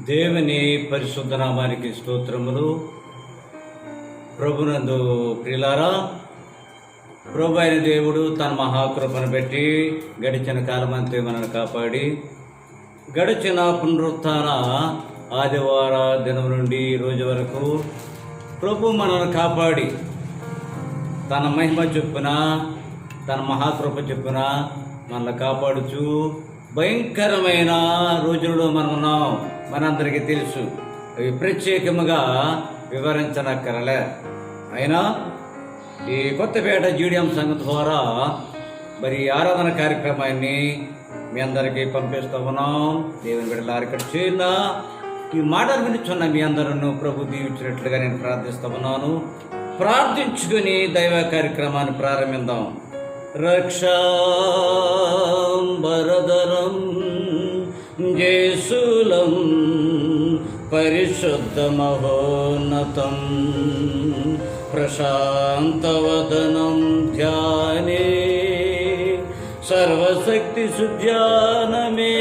దేవుని పరిశుద్ధ నామానికి స్తోత్రములు. ప్రభునందు ప్రియులారా, ప్రభు అయిన దేవుడు తన మహాకృపను పెట్టి గడిచిన కాలమంతా మనల్ని కాపాడి గడిచిన పునరుత్థాన ఆదివార దినం నుండి రోజు వరకు ప్రభు మనల్ని కాపాడి తన మహిమ చొప్పున తన మహాకృప చొప్పున మనల్ని కాపాడుచు భయంకరమైన రోజుల్లో మనం ఉన్నాం. మనందరికీ తెలుసు, అవి ప్రత్యేకముగా వివరించనక్కరలే. అయినా ఈ కొత్తపేట జీడిఎం సంఘం ద్వారా మరి ఆరాధన కార్యక్రమాన్ని మీ అందరికీ పంపిస్తూ ఉన్నాం. దేవుని బిడ్డలారా, ఇక్కడ చేరిన ఈ మాటలు వినిచున్న మీ అందరూ ప్రభు దీవించినట్లుగా నేను ప్రార్థిస్తూ ఉన్నాను. ప్రార్థించుకుని దైవ కార్యక్రమాన్ని ప్రారంభిద్దాం. రక్షాంబరధరం జేసులం పరిశుద్ధ మహోన్నతం ప్రశాంతవదనం ధ్యానే సర్వశక్తి సుధ్యానమే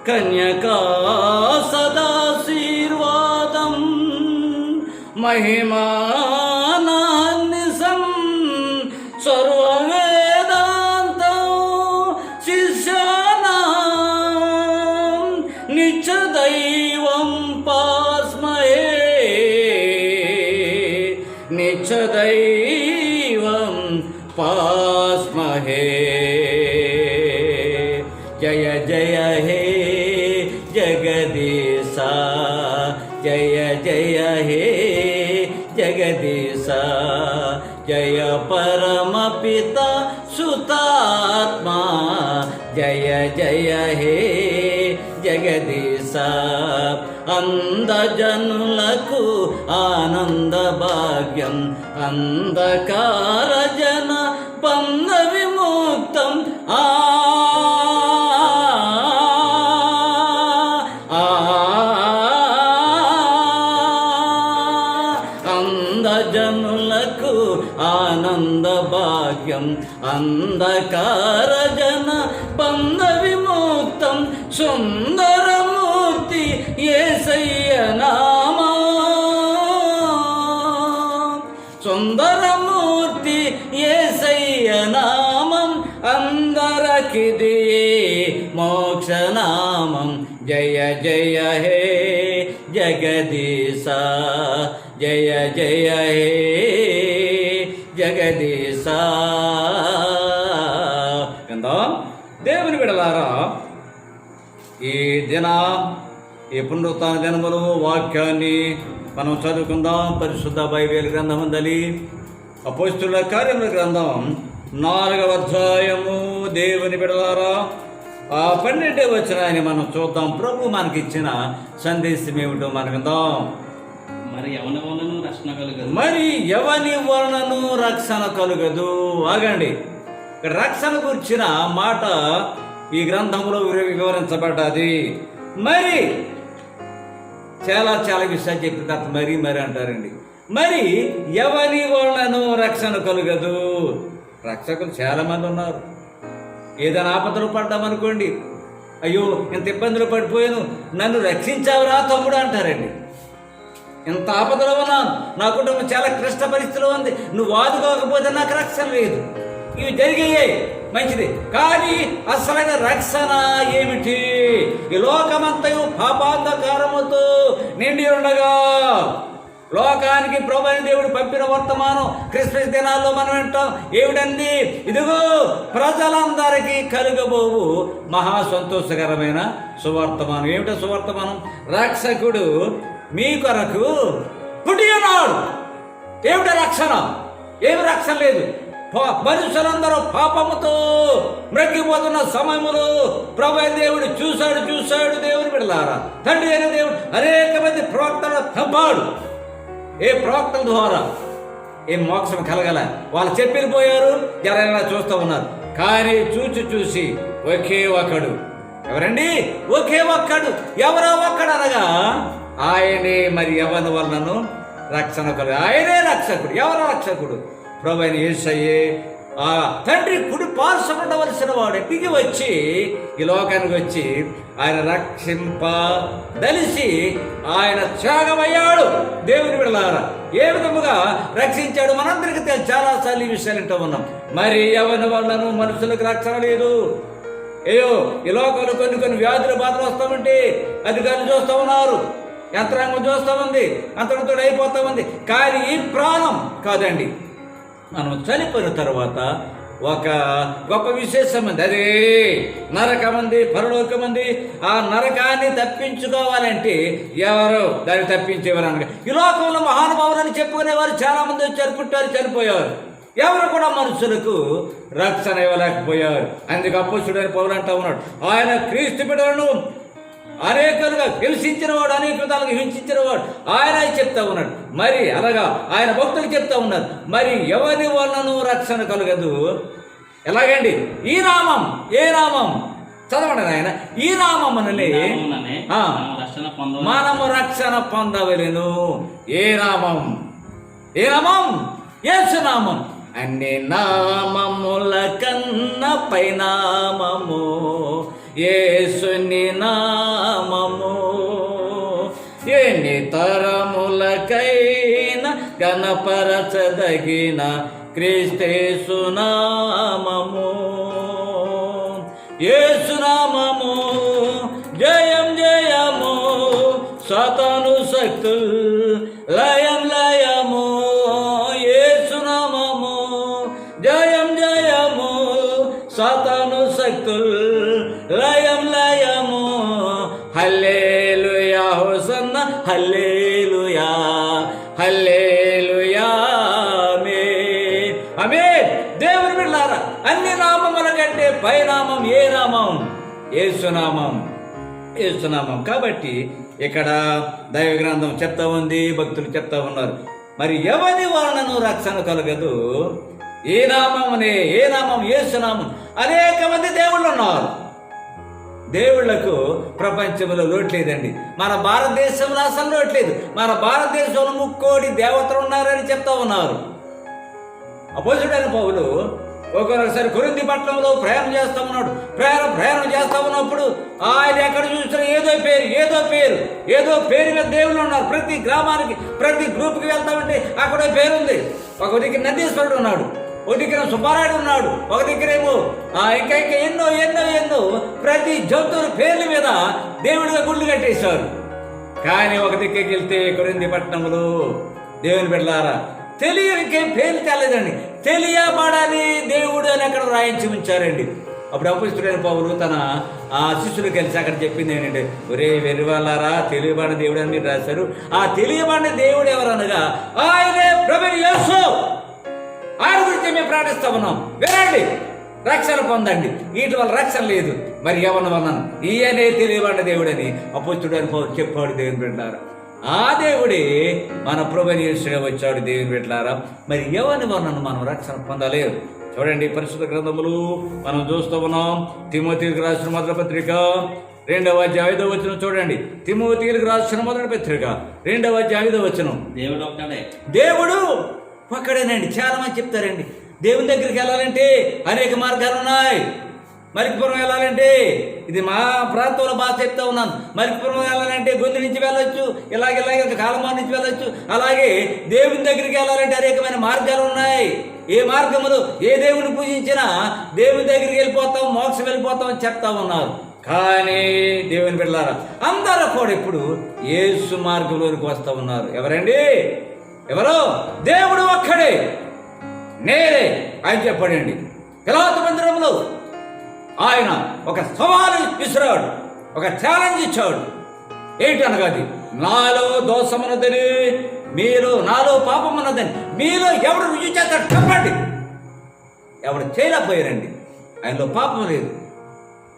కన్యకా సదాశీర్వాదం మహిమానాన్నిసం సర్వవేదాంతం శిష్యానాం నిత్యదైవం పాస్మహే నిత్యదైవం పాస్మహే. జయ జయ హే జగదీశ, జయ జయ హే జగదీశ, జయ పరమపిత సుతాత్మా, జయ జయ హే జగదీశ. అందజనులకు ఆనంద భాగ్యం, అంధకార జన బంధ విముక్తం. అందజనులకు ఆనంద భాగ్యం, అంధకార జన బంధ విముక్తం. సుందరమూర్తి యేసయ్య నామా, సుందరమూర్తి యేసయ్య నామం అందరకిది మోక్షనామం. జయ జయ హే జగదీశ, జయ జయ హే జగదీశ. దేవుని బిడ్డలారా, ఈ పునరుత్థాన దినములు వాక్యాన్ని మనం చదువుకుందాం. పరిశుద్ధ బైబిల్ గ్రంథమందలి అపోస్తలుల కార్యముల గ్రంథం 4వ అధ్యాయము. దేవుని బిడ్డలారా, 12వ వచనాన్ని మనం చూద్దాం. ప్రభు మనకిచ్చిన సందేశం ఏమిటో మనం విందాం. మరి ఎవని వలనను రక్షణ కలుగదు, మరి ఎవని వలనను రక్షణ కలుగదు. ఆగండి, ఇక్కడ రక్షణ గురించిన మాట ఈ గ్రంథంలో వివరించబడ్డది. మరి చాలా విషయాలు చెప్పిన తర్వాత మరి అంటారండి. మరి ఎవని వలనను రక్షణ కలుగదు. రక్షకులు చాలా మంది ఉన్నారు. ఏదైనా ఆపదలు పడ్డామనుకోండి, అయ్యో ఇంత ఇబ్బందులు పడిపోయాను, నన్ను రక్షించావురా తమ్ముడు అంటారండి. ఇంత ఆపదలో ఉన్నాను, నా కుటుంబం చాలా క్లిష్ట పరిస్థితిలో ఉంది, నువ్వు ఆదుకోకపోతే నాకు రక్షణ లేదు. ఇవి జరిగాయి, మంచిది. కానీ అసలైన రక్షణ ఏమిటి? ఈ లోకమంతయు పాపాంధకారముతో నిండి ఉండగా లోకానికి ప్రభువైన దేవుడు పంపిన వర్తమానం క్రిస్మస్ దినాల్లో మనం వింటాం. ఏమిటంది? ఇదిగో ప్రజలందరికీ కలుగబోవు మహా సంతోషకరమైన సువర్తమానం. ఏమిటో సువర్తమానం? రక్షకుడు మీ కొరకు పుట్టి ఉన్నాడు. ఏమిటో రక్షణ? ఏమి రక్షణ లేదు. మనుషులందరూ పాపముతో మ్రగ్గిపోతున్న సమయములో ప్రభువైన దేవుడు చూశాడు. దేవుని బిడ్డలారా, తండ్రి అయిన దేవుడు అనేక మంది ప్రవక్తలను పంపాడు. ఏ ప్రవక్తల ద్వారా ఏం మోక్షం కలగల, వాళ్ళు చెప్పిపోయారు, జనాలు చూస్తూ ఉన్నారు. కానీ చూసి ఒకే ఒక్కడు. ఎవరండి? ఒకే ఒక్కడు. ఎవరో ఒక్కడు అనగా ఆయనే. మరి ఎవరి వలనను రక్షణ కలుగు. ఆయనే రక్షకుడు. ఎవరో రక్షకుడు? ప్రభువైన యేసయ్యే ఆ తండ్రి కుడి పార్శ్వపడవలసిన వాడు దిగి వచ్చి ఈ లోకానికి వచ్చి ఆయన దలిసి ఆయన త్యాగమయ్యాడు. దేవుని బిడ్డలారా, ఏ విధముగా రక్షించాడు మనందరికీ తెలుసు. చాలాసార్లు ఈ విషయాలు వింటూ ఉన్నాం. మరి ఎవరి వల్లను మనుషులకు రక్షణ లేదు. అయ్యో, ఈ లోకంలో కొన్ని వ్యాధుల బాధలు వస్తామంటే అధికారులు చూస్తూ ఉన్నారు, యంత్రాంగం చూస్తూ ఉంది, అంతటితో అయిపోతా ఉంది. కానీ ఈ ప్రాణం కాదండి. మనం చనిపోయిన తర్వాత ఒక గొప్ప విశేషం ఉంది, అదే నరకమంది, పరలోకమంది. ఆ నరకాన్ని తప్పించుకోవాలంటే ఎవరు దాన్ని తప్పించేవారు అనగా ఈ లోకంలో మహానుభావులని చెప్పుకునేవారు చాలా మంది వచ్చారు, పుట్టారు, చనిపోయారు. ఎవరు కూడా మనుషులకు రక్షణ ఇవ్వలేకపోయారు. అందుకు అపోస్తుడైన పౌలు అంటా ఉన్నాడు, ఆయన క్రీస్తు బిడ్డలను అనేకులుగా హింసించిన వాడు, అనేక విధాలుగా హింసించిన వాడు ఆయన చెప్తా ఉన్నాడు. మరి అలాగా ఆయన భక్తులు చెప్తా ఉన్నారు, మరి ఎవరి వలనను రక్షణ కలగదు. ఎలాగండి? ఈ నామం, ఏ నామం చదవండి ఆయన. ఈ నామముననే మనము రక్షణ పొందవలెను. ఏ నామం? ఏ నామం? యేసు నామం. అన్ని నామముల కన్న పైనామము యేసుని నామము. ఎన్ని తరములకైన గణపరచదగిన క్రీస్తేసు నామము. యేసు నామము జయం జయము, సాతాను శక్తుల్ లయం లయము. యేసు నామము జయం జయము, సాతాను శక్తుల్ లయం లయము. హల్లెలూయా హోసన్న హల్లెలూయా హల్లెలూయా ఆమేన్ ఆమేన్. దేవుని బిడ్డలారా, అన్ని నామముల కంటే పైనామం ఏ నామం? యేసునామం. యేసునామం. కాబట్టి ఇక్కడ దైవ గ్రంథం చెప్తా ఉంది, భక్తులు చెప్తా ఉన్నారు, మరి ఎవరి వలనను రక్షణ కలగదు. ఏ నామమునే? ఏ నామం? యేసునామం. అనేక మంది దేవుళ్ళు ఉన్నారు. దేవుళ్లకు ప్రపంచంలో లోట్లేదండి. మన భారతదేశంలో అసలు లోట్లేదు. మన భారతదేశంలో 3 కోటి దేవతలు ఉన్నారని చెప్తా ఉన్నారు. అపోజిటైన పౌలు ఒకసారి కొరింథీ పట్టణంలో ప్రయాణం చేస్తా ఉన్నాడు. ప్రయాణం చేస్తా ఉన్నప్పుడు ఆయన ఎక్కడ చూసినా ఏదో పేరు మీద దేవుళ్ళు ఉన్నారు. ప్రతి గ్రామానికి, ప్రతి గ్రూప్కి వెళ్తామంటే అక్కడ పేరు ఉంది. ఒక దగ్గర నందీశ్వరుడు ఉన్నాడు, ఒక దగ్గర సుబ్బారాయుడు ఉన్నాడు, ఒక దగ్గరేమో ఇంకా ఎన్నో ప్రతి జంతువుల పేర్ల మీద దేవుడిగా గుళ్ళు కట్టేశారు. కానీ ఒక దిక్కకి వెళ్తే కొరింథీ పట్టణంలో దేవుని బిడ్డలారా, తెలియనికేం పేర్లు తెలేదండి. తెలియబడాలి దేవుడు అని అక్కడ రాయించి ఉంచారండి. అప్పుడు అపోస్తలుడైన పౌలు తన శిష్యులు కలిసి అక్కడ చెప్పింది ఏంటంటే, ఒరే వెర్రివాళ్ళారా, తెలియబడిన దేవుడు అని మీరు రాశారు. ఆ తెలియబడిన దేవుడు ఎవరనగా ఆయనే ప్రభువు యేసు. ఆయన గురించి మేము ప్రార్థిస్తా ఉన్నాం. వినండి, రక్షణ పొందండి. వీటి వల్ల రక్షణ లేదు. మరి ఎవరి వలన? ఈయనే తెలియబడిన దేవుడని అపోస్తలుడైన పౌలు చెప్పాడు. దేవుని బిడ్డలారా, ఆ దేవుడే మన ప్రభువు యేసుగా వచ్చాడు. దేవుని బిడ్డలారా, మరి ఎవరి వలన మనం రక్షణ పొందలేరు? చూడండి, పరిశుద్ధ గ్రంథములు మనం చూస్తూ ఉన్నాం. తిమోతికి రాసిన మొదటి పత్రిక 2వ అధ్యాయం 5వ వచనం చూడండి. తిమోతికి రాసిన మొదటి పత్రిక 2వ అధ్యాయం 5వ వచనం. దేవుడు ఒక్కడేనండి. చాలా మంది చెప్తారండి, దేవుని దగ్గరికి వెళ్ళాలంటే అనేక మార్గాలు ఉన్నాయి. మలికిపురం వెళ్ళాలంటే, ఇది మా ప్రాంతంలో బాగా చెప్తా ఉన్నాను, మలికిపురం వెళ్ళాలంటే గొంతు నుంచి వెళ్ళొచ్చు, ఇలాగే కాలమాన్ నుంచి వెళ్ళొచ్చు. అలాగే దేవుని దగ్గరికి వెళ్ళాలంటే అనేకమైన మార్గాలు ఉన్నాయి. ఏ మార్గములు ఏ దేవుని పూజించినా దేవుని దగ్గరికి వెళ్ళిపోతాం, మోక్షం వెళ్ళిపోతాం అని చెప్తా ఉన్నారు. కానీ దేవుని బిడ్డలారా, అందరూ కూడా ఇప్పుడు యేసు మార్గంలోనికి వస్తూ ఉన్నారు. ఎవరండి? ఎవరు? దేవుడు ఒక్కడే, నేనే ఆయన చెప్పాడండి. పిలాతు మందిరంలో ఆయన ఒక సవాలు విసిరాడు, ఒక ఛాలెంజ్ ఇచ్చాడు. ఏంటనగా అది, నాలో దోషమున్నదని, మీలో నాలో పాపమున్నదని మీలో ఎవడు రుచి చేస్తాడు చెప్పండి. ఎవడు చేయలేకపోయారండి. ఆయనలో పాపం లేదు.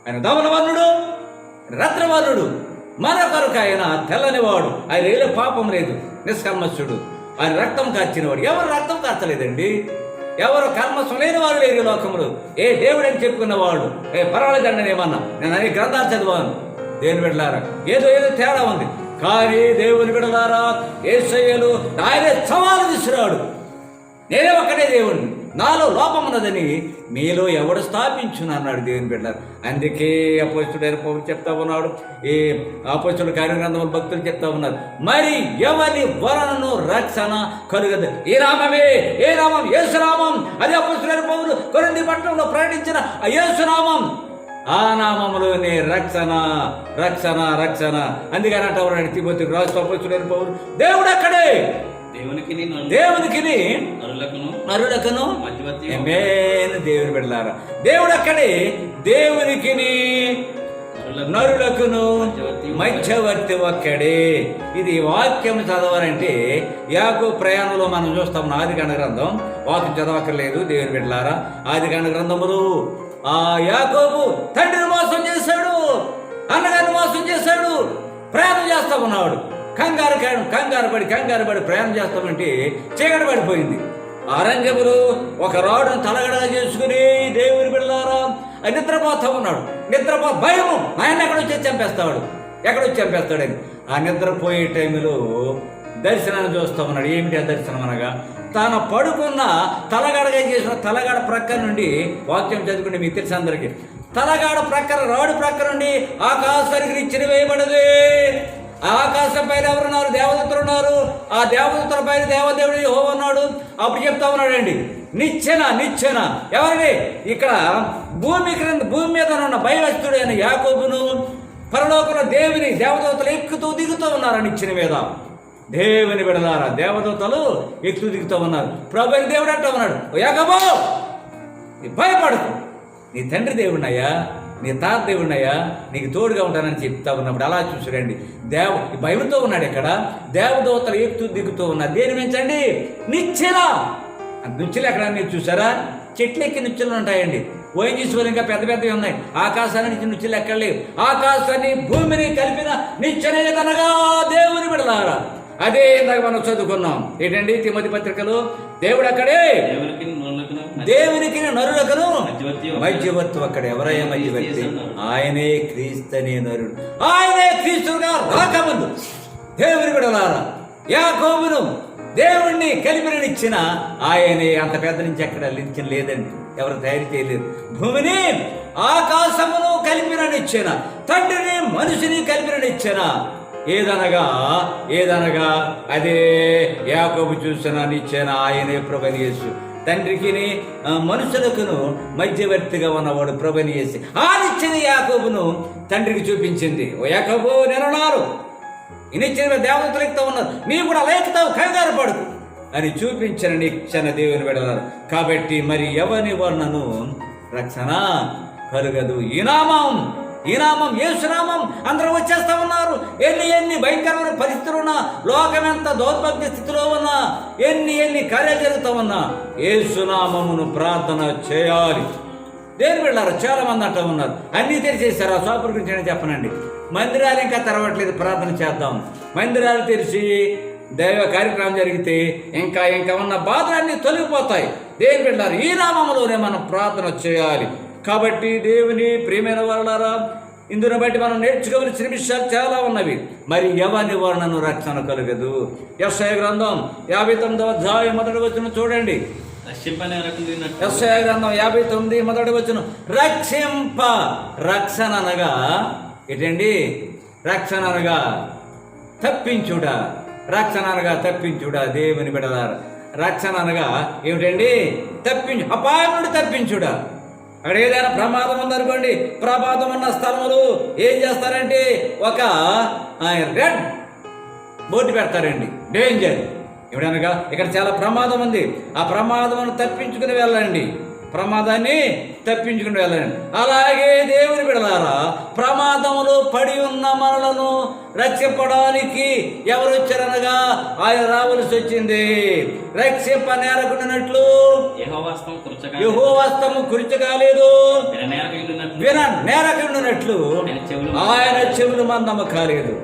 ఆయన ధవలవర్ణుడు, రత్నవర్ణుడు, మన కొరకు ఆయన తెల్లనివాడు. ఆయన ఏదో పాపం లేదు, నిష్కల్మషుడు. ఆయన రక్తం కార్చినవాడు. ఎవరు రక్తం కార్చలేదండి. ఎవరు కల్మషం లేని వారు లేరు ఈ లోకంలో. ఏ దేవుడు అని చెప్పుకున్నవాడు పర్వాలేదండి ఏమన్నా, నేను అన్ని గ్రంథాలు చదివాను. దేవుని బిడ్డలారా, ఏదో తేడా ఉంది. కానీ దేవుని బిడ్డలారా, యేసయ్యను ఆయనే సవాలు విసిరాడు. నేనే ఒక్కడే దేవుడిని, నాలో లోపం ఉన్నదని మీలో ఎవడు స్థాపించును అన్నాడు దేవుని బిడ్డలారా. అందుకే అపోస్తుడైన పౌలు చెప్తా ఉన్నాడు, ఈ అపోస్తుల కార్యగ్రంథముల భక్తులు చెప్తా ఉన్నారు, మరి ఎవరి వలనను రక్షణ కలుగదు. ఈ నామమే, ఏ నామం? యేసునామం. అది అపోస్తుడైన పౌలు కొరింథీ పట్టణంలో ప్రకటించిన ఆ యేసునామం. ఆ నామములోనే రక్షణ రక్షణ రక్షణ. అందుకని అంటారు తిమోతికి రాస్తూ అపోస్తుడైన పౌలు, దేవుడు అక్కడే దేవునికి నరులకును దేవుని బిడ్డలారా, దేవుడు అక్కడే దేవునికి నరులకును మధ్యవర్తి ఒక్కడే. ఇది వాక్యం చదవాలంటే యాకోబు ప్రయాణంలో మనం చూస్తాం. ఆదికాండ గ్రంథం వాక్యం చదవక్కర్లేదు దేవుని బిడ్డలారా. ఆదికాండ గ్రంథములు ఆ యాకోబు తండ్రిని మోసం చేశాడు, అన్నగారిని మోసం చేశాడు, ప్రయాణం చేస్తా ఉన్నాడు. కంగారు పడి ప్రయాణం చేస్తామంటే చీకటి పడిపోయింది. ఆరంజములు ఒక రాడును తలగడగా చేసుకుని దేవుని బిడ్డలారా నిద్రపోతా ఉన్నాడు. భయము, ఆయన ఎక్కడొచ్చి చంపేస్తాడని. ఆ నిద్రపోయే టైంలో దర్శనాన్ని చూస్తా ఉన్నాడు. ఏమిటి ఆ దర్శనం అనగా, తాను పడుకున్న తలగడగా చేసిన తలగడ ప్రక్కన నుండి, వాక్యం చదువుకుంటే మీకు తెలుసు అందరికీ, తలగాడ ప్రక్కన రాడు ప్రక్కన నుండి ఆకాశానికి నిచ్చెన వేయబడదు. ఆకాశం పైన ఎవరున్నారు? దేవదూతలు ఉన్నారు. ఆ దేవదూతల పైన దేవదేవుడు యెహోవా ఉన్నాడు. అప్పుడు చెప్తా ఉన్నాడండి, నిచ్చెన ఎవరిని? ఇక్కడ భూమి మీద ఉన్న భయభక్తుడైన యాకోబును పరలోకంలో దేవుని దేవదూతలు ఎక్కుతూ దిగుతూ ఉన్నారు. నిచ్చెన మీద దేవుని బిడ్డలారా, దేవదూతలు ఎక్కుతూ దిగుతూ ఉన్నారు. ప్రభువైన దేవుడు అంటూ ఉన్నాడు, యాకోబు నీ భయపడకు, నీ తండ్రి దేవుడినయ్యా, నీ తాత దేవుడినయ్యా, నీకు తోడుగా ఉంటానని చెప్తా ఉన్నప్పుడు అలా చూసారండి. భయంతో ఉన్నాడు. ఇక్కడ దేవదూతలు ఎక్కుతూ దిగుతూ ఉన్నారు. దేని మించండి? నిచ్చెన. నిచ్చెలు ఎక్కడ మీరు చూసారా? చెట్లు ఎక్కి నిచ్చెలు ఉంటాయండి. ఓఎన్జీసీలు ఇంకా పెద్ద పెద్దవి ఉన్నాయి. ఆకాశాన్ని నిచ్చెలు ఎక్కడ లేవు. ఆకాశాన్ని భూమిని కలిపిన నిచ్చెన కనగా దేవుని బిడ్డలారా. అదే ఇందాక మనం చదువుకున్నాం. ఏంటండి తిమోతి పత్రికలు, దేవుడు అక్కడే దేవునికి నరులకును మధ్యవర్తి అక్కడే. ఎవరయ్యా మధ్యవర్తి? ఆయనే క్రీస్తనే నరుడు. ఆయనే క్రీస్తుగా రాకముందు దేవుని బిడ్డలారా యాకోబును దేవుణ్ణి కలిపిననిచ్చిన ఆయనే. అంత పెద్ద నుంచి ఎక్కడ నిచ్చెన లేదండి, ఎవరు తయారు చేయలేదు. భూమిని ఆకాశమును కలిపిననిచ్చిన, తండ్రిని మనిషిని కలిపిననిచ్చిన. ఏదనగా అదే యాకోబు చూసిన నిచ్చెన ఆయనే ప్రభువైన యేసు. తండ్రికి మనుషులకును మధ్యవర్తిగా ఉన్నవాడు ప్రభువైన యేసు. ఆ నిచ్చెన యాకోబును తండ్రికి చూపించింది. ఓ యాకోబు, నేనున్నాను, ఈ నిచ్చెన దేవతలు ఎక్కుతా ఉన్నారు, నీవు కూడా లేకుతావు, కంగారు పడుకు అని చూపించిన నిచ్చెన దేవుని బిడ్డలారా. కాబట్టి మరి ఎవని వర్ణను రక్షణ కలుగదు. ఈ నామం యేసునామం. అందరూ వచ్చేస్తా ఉన్నారు. ఎన్ని భయంకరమైన పరిస్థితులు ఉన్నా, లోకం ఎంత దౌర్భాగ్య స్థితిలో ఉన్నా, ఎన్ని కార్యాలు జరుగుతూ ఉన్నా యేసునామమును ప్రార్థన చేయాలి. దేని వెళ్ళారు? చాలా మంది అంటూ ఉన్నారు, అన్నీ తెరిచేశారు. ఆ షాపుల గురించి నేను చెప్పనండి. మందిరాలు ఇంకా తెరవట్లేదు, ప్రార్థన చేద్దాం. మందిరాలు తెరిచి దైవ కార్యక్రమం జరిగితే ఇంకా ఉన్న బాధలన్నీ తొలగిపోతాయి. దేని వెళ్ళారు? ఈ నామములోనే మనం ప్రార్థన చేయాలి. కాబట్టి దేవుని ప్రియమైన వాళ్ళారా, ఇందును బట్టి మనం నేర్చుకోవలసిన విషయాలు చాలా ఉన్నవి. మరి ఎవరి వర్ణను రక్షణ కలగదు? యెషయా గ్రంథం 59వ అధ్యాయం 1వ వచనం చూడండి. యెషయా గ్రంథం 59 1వ వచనం, రక్షింప. రక్షణ అనగా ఏంటండి? రక్షణ అనగా తప్పించుడా. రక్షణ అనగా తప్పించుడా. దేవుని బిడ్డలారా, రక్షణ అనగా ఏమిటండి? అపాయం నుండి తప్పించుడా. అక్కడ ఏదైనా ప్రమాదం ఉందనుకోండి, ప్రమాదం ఉన్న స్థలములు ఏం చేస్తారంటే ఒక రెడ్ బోర్డు పెడతారండి, డేంజర్. ఏమిటనగా ఇక్కడ చాలా ప్రమాదం ఉంది, ఆ ప్రమాదమును తప్పించుకుని వెళ్ళండి, ప్రమాదాన్ని తప్పించుకుని వెళ్ళండి. అలాగే దేవుని బిడ్డలారా, ప్రమాదములో పడి ఉన్న మనలను రక్షింపడానికి ఎవరు వచ్చారనగా ఆయన రావలసి వచ్చింది. రక్షింప నేరకుండానట్లు యెహోవాస్తము కుర్చకాలేదు, నేరకుండానట్లు ఆయన చెవులు మందము కాలేదు.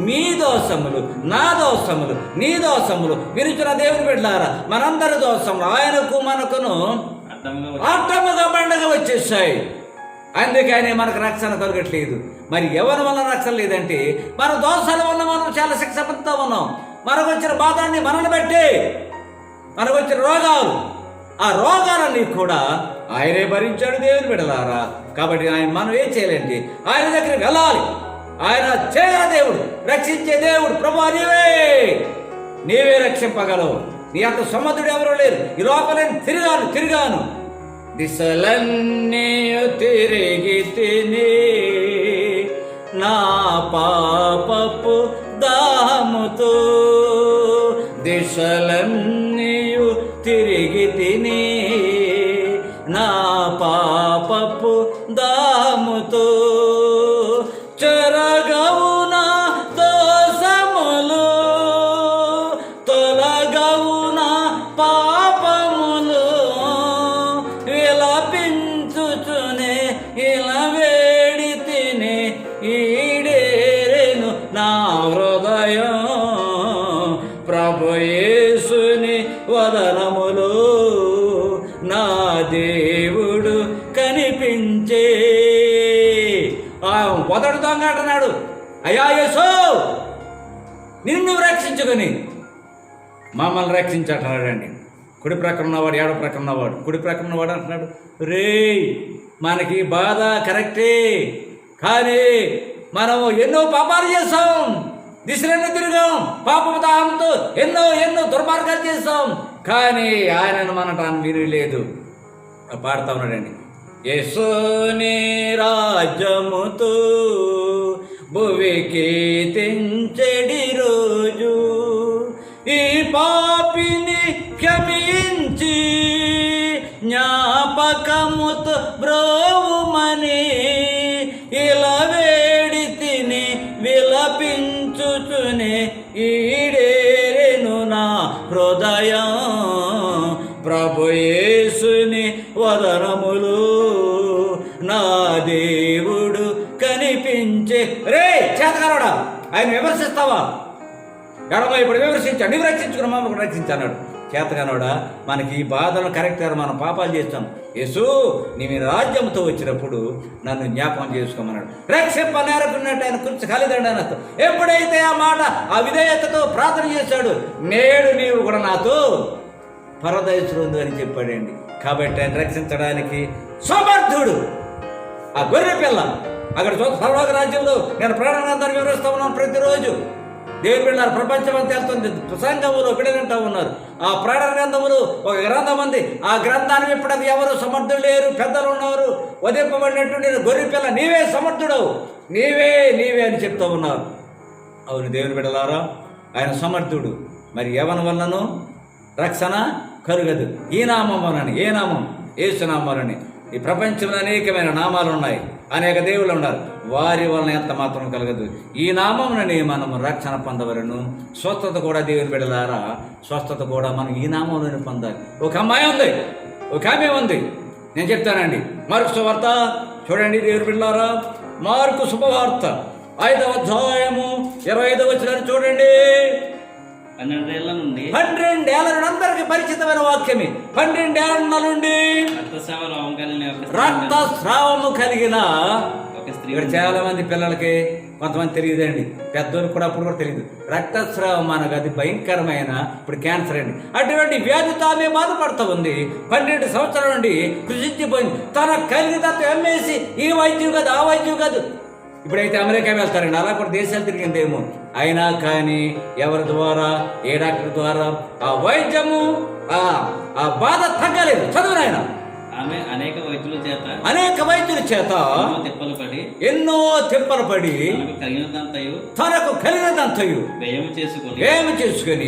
మీ దోషములు, నా దోషములు, నీ దోషములు విరుచిన దేవుని బిడ్డలారా, మనందరి దోషములు ఆయనకు మనకును అడ్డముగా బండగా వచ్చేసాయి. అందుకని మనకు రక్షణ కలగట్లేదు. మరి ఎవరి వల్ల రక్షణ లేదంటే మన దోషాల వల్ల మనం చాలా శిక్ష పొందుతూ ఉన్నాం. మనకు వచ్చిన బాధాన్ని మనల్ని బట్టి మనకు వచ్చిన రోగాలు, ఆ రోగాలన్నీ కూడా ఆయనే భరించాడు దేవుని బిడ్డలారా. కాబట్టి ఆయన మనం ఏం చేయాలంటే ఆయన దగ్గరికి వెళ్ళాలి. ఆయన చేయగల దేవుడు, రక్షించే దేవుడు. ప్రభువా నీవే రక్షింపగలవు. నీ అంత సమర్థుడు ఎవరూ లేరు. ఈ లోపల తిరిగాను దిశలన్నీ తిరిగి తిని నా పాపపు దాముతో, దిశలన్నీ తిరిగి తిని నా పాపపు దాముతో, చెరగవున దోషములు తొలగవున పాపములు, విలపించుచునే ఇలా వేడి తిని ఈడేరెను నా హృదయం ప్రభు యేసుని వదనములో నా దేవుడు కనిపించే. మొదటి దొంగ అంటున్నాడు, అయ్యా యేసు నిన్ను రక్షించుకొని మమ్మల్ని రక్షించటన్నాడండి. కుడి ప్రక్కన ఉన్నవాడు, ఏడో ప్రక్కన ఉన్నవాడు, కుడి ప్రక్కన ఉన్నవాడు అంటున్నాడు, మనకి బాధ కరెక్టే, కానీ మనము ఎన్నో పాపాలు చేస్తాం, దిశలన్నీ తిరిగాం, పాపము దాహంతో ఎన్నో దుర్మార్గాలు చేస్తాం, కానీ ఆయనను మనటాన్ని వినలేదు. పాడుతా ఉన్నాడండి, యేసుని రాజ్యముతో భువికి తెంచెడి రోజు, ఈ పాపిని క్షమించి జ్ఞాపకముతో బ్రోవుమని ఇలా వేడి తిని విలపించుచునే ఈడేరెను నా హృదయం ప్రభు యేసుని వదనములు నా దేవుడు కనిపించే. చేతకారోడా ఆయన విమర్శిస్తావా? ఎడమ ఇప్పుడు విమర్శించాడు, నువ్వు రక్షించుకున్న మమ్మల్ని రక్షించన్నాడు. చేతగానోడా మనకి ఈ బాధను కరెక్ట్గా మనం పాపాలు చేస్తాం. యేసు నీ మీ రాజ్యంతో వచ్చినప్పుడు నన్ను జ్ఞాపకం చేసుకోమన్నాడు. రక్షింప నేరకున్నట్టు ఆయన కుర్చీ కలిదండి అన్నట్టు. ఎప్పుడైతే ఆ మాట ఆ విధేయతతో ప్రార్థన చేశాడు, నేడు నీవు కూడా నాతో పరదయసులు ఉంది అని చెప్పాడండి. కాబట్టి ఆయన రక్షించడానికి సమర్థుడు. ఆ గొర్రె పిల్ల అక్కడ సర్వలోక రాజ్యంలో నేను ప్రాణానందాన్ని వివరిస్తూ ఉన్నాను. ప్రతిరోజు దేవుని బిడ్డలారా ప్రపంచం అంతా వెళ్తుంది, సంఘములో బిడ్డలంటూ ఉన్నారు. ఆ ప్రాణ గ్రంథములు ఒక గ్రంథం ఉంది. ఆ గ్రంథాన్ని విప్పడానికి ఎవరు సమర్థులు లేరు, పెద్దలు ఉన్నారు. వదింపబడినట్టు నేను గొర్రె పిల్ల, నీవే సమర్థుడవు, నీవే అని చెప్తూ ఉన్నారు. అవును దేవుని బిడ్డలారా, ఆయన సమర్థుడు. మరి ఎవరి వలనను రక్షణ కలుగదు. ఈ నామం వలన, ఏ నామం? యేసు నామాలని. ఈ ప్రపంచంలో అనేకమైన నామాలు ఉన్నాయి, అనేక దేవుళ్ళు ఉన్నారు, వారి వలన ఎంత మాత్రం కలగదు. ఈ నామమునని మనము రక్షణ పొందవలను. స్వస్థత కూడా దేవుని బిడ్డలారా, స్వస్థత కూడా మనం ఈ నామంలోనే పొందాలి. ఒక అమ్మాయి ఉంది, ఒక ఆమె ఉంది. నేను చెప్తానండి, మార్కు సువార్త చూడండి దేవుని బిడ్డలారా. మార్కు శుభవార్త 5వ అధ్యాయము 25వ వచనాన్ని చూడండి. 12 ఏళ్ల నుండి అందరికి పరిచితమైన వాక్యమే. 12 ఏళ్ల నుండి రక్తస్రావము కలిగిన ఇక్కడ చాలా మంది పిల్లలకి కొంతమంది తెలియదండి, పెద్దోళ్ళకి కూడా అప్పుడు కూడా తెలియదు. రక్తస్రావం అనగా అది భయంకరమైన ఇప్పుడు క్యాన్సర్ అండి. అటువంటి వ్యాధితో ఆమె బాధపడుతూ ఉంది. 12 సంవత్సరాల నుండి కృషించిపోయింది. తన కలిగినంత ఎమ్మేసి ఈ వైద్యం కాదు, ఆ వైద్యం కాదు. ఇప్పుడైతే అమెరికా వెళ్తారండి, అలా కూడా దేశాలు తిరిగిందేమో. అయినా కానీ ఎవరి ద్వారా, ఏ డాక్టర్ ద్వారా ఆ వైద్యము ఆ బాధ తగ్గలేదు. చదువునాయన ఆమె అనేక వైద్యుల చేత ఎన్నో తిప్పలు పడి తనకు కలిగినదంతయు వ్యయం చేసుకుని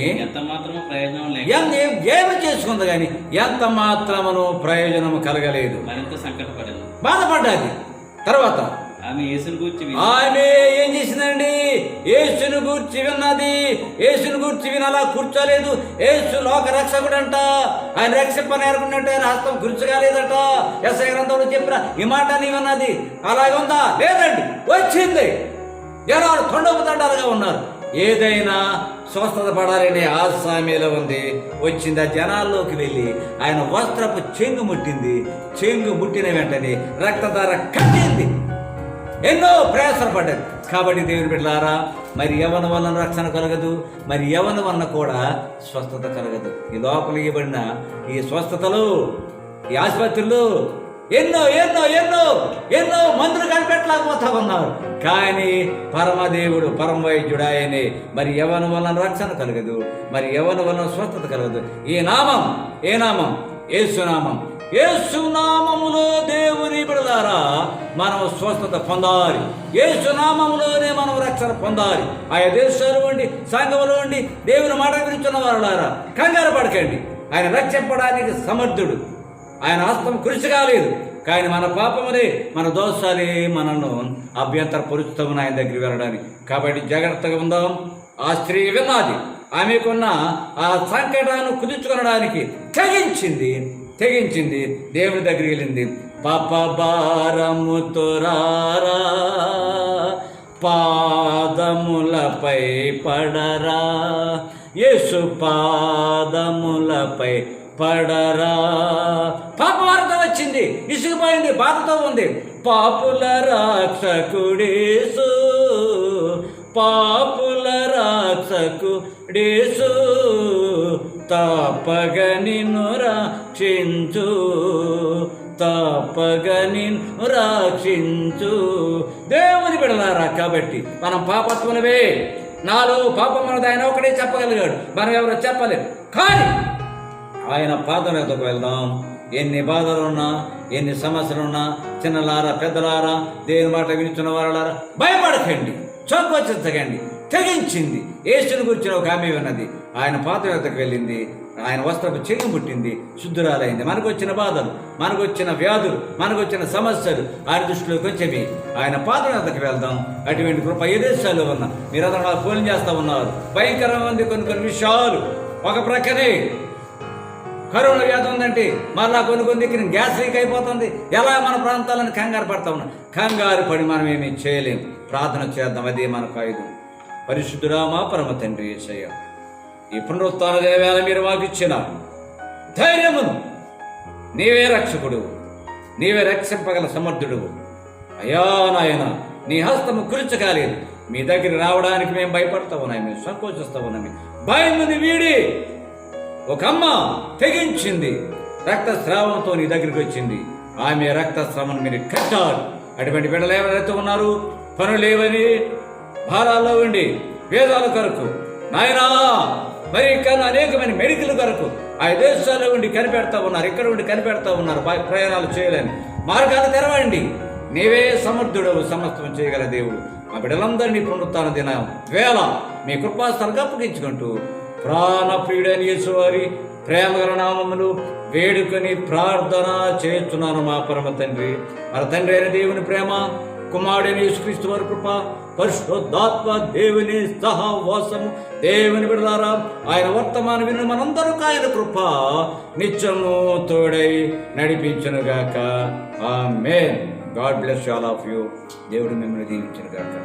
ఏమి చేసుకుంది కానీ ఎంత మాత్రమును ప్రయోజనము కలగలేదు. బాధపడ్డాది. తర్వాత ఆమె ఏం చేసిందండి? యేసును గూర్చి విన్నది. యేసును గూర్చి వినాలా కూర్చోలేదు. యేసు లోక రక్షకుడు అంట, ఆయన రక్షింప నేర్పుకున్నట్టు ఆయన హస్తం కూర్చోలేదట. యెషయా గ్రంథంలో చెప్పిన ఈ మాట నీవన్నది అలాగే ఉందా? లేదండి, వచ్చింది. జనాలు తొండపుతండాలుగా ఉన్నారు. ఏదైనా స్వస్థత పడాలనే ఆసామీలో ఉంది. వచ్చింది, ఆ జనాల్లోకి వెళ్ళి ఆయన వస్త్రపు చెంగు ముట్టింది. చెంగు ముట్టిన వెంటనే రక్తధార కట్టింది. ఎన్నో ప్రయాసలు పడ్డారు. కాబట్టి దేవుని బిడ్డలారా, మరి యవ్వనం వలన రక్షణ కలగదు, మరి యవ్వనం వలన కూడా స్వస్థత కలగదు. ఈ లోపల ఇవ్వబడిన ఈ స్వస్థతలు, ఈ ఆసుపత్రులు ఎన్నో ఎన్నో ఎన్నో ఎన్నో మందులు కనిపెట్టలేకపోతా ఉన్నారు. కానీ పరమదేవుడు, పరమ వైద్యుడు ఆయనే. మరి యవ్వనం వలన రక్షణ కలగదు, మరి యవ్వనం వలన స్వస్థత కలగదు. ఈ నామం, ఏ నామం? యేసునామం. యేసునామములో దేవుని బిడ్డలారా మనం స్వస్థత పొందాలి. యేసునామములోనే మనం రక్షణ పొందాలి. ఆయా దేశాలు ఉండి, సంఘములో ఉండి దేవుని మాట వినిచున్న వారులారా, కంగారు పడకండి. ఆయన రక్షింపడానికి సమర్థుడు. ఆయన హస్తం కృషి కాలేదు. కానీ మన పాపములే, మన దోషాలే మనను అభ్యంతరపరుస్తామని ఆయన దగ్గరికి వెళ్ళడానికి. కాబట్టి జాగ్రత్తగా ఉందాం. ఆ స్త్రీ విన్నది, ఆమెకున్న ఆ సంకటాన్ని కుదుర్చుకొనడానికి తెగించింది, దేవుని దగ్గరికి వెళ్ళింది. పాప భారముతో రారా, పాదములపై పడరా, యేసు పాదములపై పడరా. పాప భారతం వచ్చింది, ఇసుకుపోయింది, బాధతో ఉంది. పాపుల రక్షకుడేసు, పాపుల రక్షకుడేసు, తప్పగ నిన్ను రక్షించు, తప్పగ నిన్ను రక్షించు. దేవుని బిడ్డలారా, కాబట్టి మనం పాపత్వనవే, నాలో పాపం అన్నది ఆయన ఒకటే చెప్పగలిగాడు, మనం ఎవరో చెప్పలేరు. కానీ ఆయన పాదం ఎదుకు వెళ్దాం. ఎన్ని బాధలున్నా, ఎన్ని సమస్యలున్నా, చిన్నలారా పెద్దలారా, దేవుని మాట వినిచున్న వారులారా, భయపడకండి, సంకోచించకండి. తెగించింది. యేసుని గురించిన ఒక ఆమె ఉన్నది. ఆయన పాదం ఎదుకు వెళ్ళింది, ఆయన వస్త్రపు చెయ్యి పుట్టింది, శుద్ధురాలైంది. మనకు వచ్చిన బాధలు, మనకు వచ్చిన వ్యాధులు, మనకు వచ్చిన సమస్యలు ఆయన దృష్టిలోకి వచ్చేవి. ఆయన పాదం ఎదుకు వెళ్దాం. అటువంటి కృప ఏ దేశాల్లో ఉన్నా మీరందరూ నాకు ఫోన్ చేస్తూ ఉన్నారు. భయంకరంగా ఉంది కొన్ని విషయాలు. ఒక ప్రక్కనే కరోనా వ్యాధి ఉందంటే మళ్ళా కొన్ని దిక్కున గ్యాస్ లీక్ అయిపోతుంది. ఎలా మన ప్రాంతాలను కంగారు పడతా ఉన్నాం. కంగారు పడి మనం ఏమీ చేయలేం. ప్రార్థన చేద్దాం, అదే మనకు ఆయుధం. పరిశుద్ధుడా మా పరమ తండ్రి యేసయ్య, ఈ పునరుత్థాన దేవాల మీరు మాకు ఇచ్చిన ధైర్యమును, నీవే రక్షకుడు, నీవే రక్షింపగల సమర్థుడు. అయ్యా నాయన, నీ హస్తము కురుచకాలేదు. మీ దగ్గర రావడానికి మేము భయపడతా ఉన్నాం, మేము సంకోచిస్తా ఉన్నాం. భయముని వీడి ఒక అమ్మ తెగించింది, రక్తస్రావంతో నీ దగ్గరికి వచ్చింది. ఆమె రక్తస్రావం మీరు కట్టారు. అటువంటి బిడ్డలు ఎవరైతే ఉన్నారు, పనులు లేవని భారాల్లో ఉండి వేదాల కొరకు నాయనా, మరి కానీ అనేకమైన మెడికల్ కొరకు ఆ దేశాల్లో ఉండి కనిపెడతా ఉన్నారు, ఇక్కడ ఉండి కనిపెడతా ఉన్నారు, ప్రయాణాలు చేయలేని మార్గాలు తెరవండి. నీవే సమర్థుడవు, సమస్తం చేయగల దేవుడు. ఆ బిడ్డలందరినీ పునరుత్థాన దినం వేళ మీ కృపాస్థలకు అప్పగించుకుంటూ ప్రాణప్రియుడైన యేసువారి ప్రేమగల నామములు వేడుకొని ప్రార్థన చేస్తున్నాను మా పరమ తండ్రి. మన తండ్రి అయిన దేవుని ప్రేమ, కుమారుడైన యేసుక్రీస్తు వారి కృప, పరిశుద్ధాత్మ దేవుని సహవాసము, దేవుని బిడ్డలారా ఆయన వర్తమాన విను మనందరికీ ఆయన కృప నిత్యము తోడై నడిపించునుగాక. Amen. God bless all of you. దేవుడు మిమ్మల్ని దీవించునుగాక.